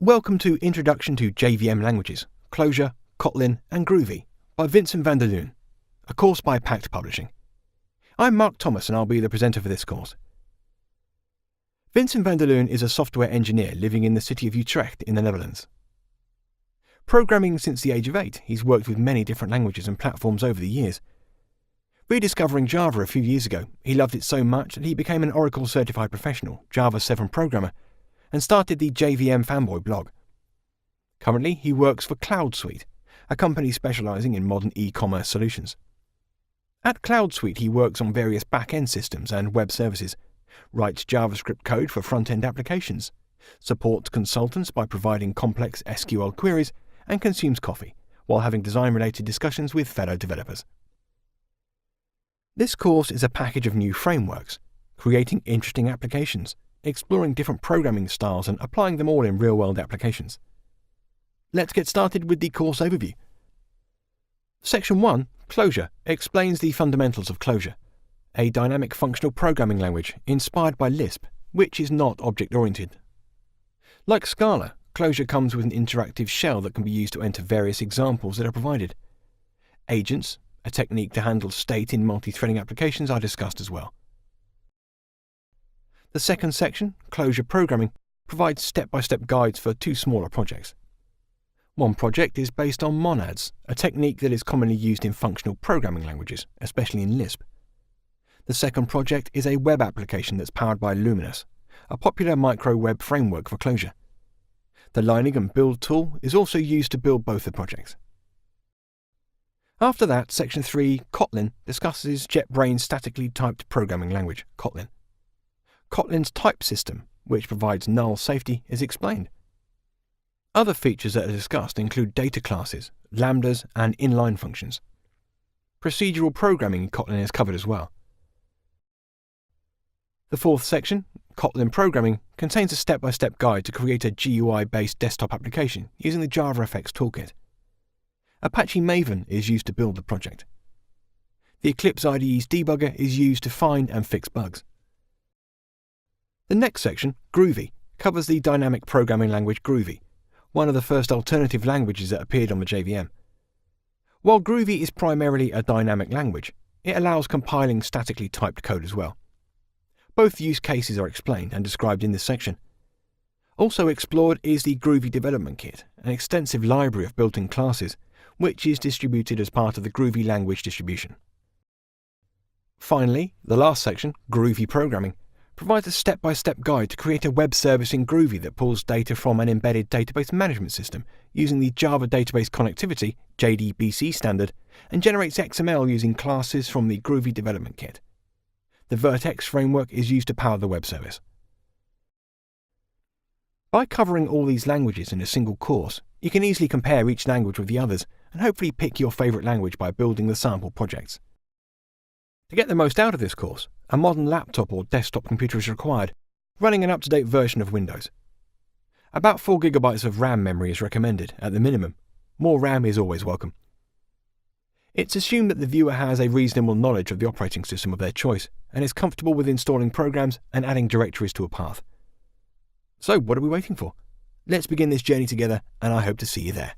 Welcome to Introduction to JVM Languages, Clojure, Kotlin and Groovy by Vincent van der Loon, a course by Pact Publishing. I'm Mark Thomas and I'll be the presenter for this course. Vincent van der Loon is a software engineer living in the city of Utrecht in the Netherlands. Programming since the age of 8, he's worked with many different languages and platforms over the years. Rediscovering Java a few years ago, he loved it so much that he became an Oracle certified professional, Java 7 programmer, and started the JVM fanboy blog. Currently, he works for CloudSuite, a company specializing in modern e-commerce solutions. At CloudSuite, he works on various back-end systems and web services, writes JavaScript code for front-end applications, supports consultants by providing complex SQL queries, and consumes coffee, while having design-related discussions with fellow developers. This course is a package of new frameworks, creating interesting applications, exploring different programming styles and applying them all in real-world applications. Let's get started with the course overview. Section 1, Clojure, explains the fundamentals of Clojure, a dynamic functional programming language inspired by Lisp, which is not object-oriented. Like Scala, Clojure comes with an interactive shell that can be used to enter various examples that are provided. Agents, a technique to handle state in multi-threading applications, are discussed as well. The second section, Clojure Programming, provides step-by-step guides for two smaller projects. One project is based on monads, a technique that is commonly used in functional programming languages, especially in Lisp. The second project is a web application that's powered by Luminous, a popular micro-web framework for Clojure. The lining and build tool is also used to build both the projects. After that, Section 3, Kotlin, discusses JetBrains' statically typed programming language, Kotlin. Kotlin's type system, which provides null safety, is explained. Other features that are discussed include data classes, lambdas, and inline functions. Procedural programming in Kotlin is covered as well. The fourth section, Kotlin Programming, contains a step-by-step guide to create a GUI-based desktop application using the JavaFX toolkit. Apache Maven is used to build the project. The Eclipse IDE's debugger is used to find and fix bugs. The next section, Groovy, covers the dynamic programming language Groovy, one of the first alternative languages that appeared on the JVM. While Groovy is primarily a dynamic language, it allows compiling statically typed code as well. Both use cases are explained and described in this section. Also explored is the Groovy Development Kit, an extensive library of built-in classes, which is distributed as part of the Groovy language distribution. Finally, the last section, Groovy Programming, provides a step-by-step guide to create a web service in Groovy that pulls data from an embedded database management system using the Java Database Connectivity (JDBC) standard and generates XML using classes from the Groovy Development Kit. The Vertex framework is used to power the web service. By covering all these languages in a single course, you can easily compare each language with the others and hopefully pick your favorite language by building the sample projects. To get the most out of this course, a modern laptop or desktop computer is required, running an up-to-date version of Windows. About 4 GB of RAM memory is recommended at the minimum. More RAM is always welcome. It's assumed that the viewer has a reasonable knowledge of the operating system of their choice and is comfortable with installing programs and adding directories to a path. So what are we waiting for? Let's begin this journey together, and I hope to see you there.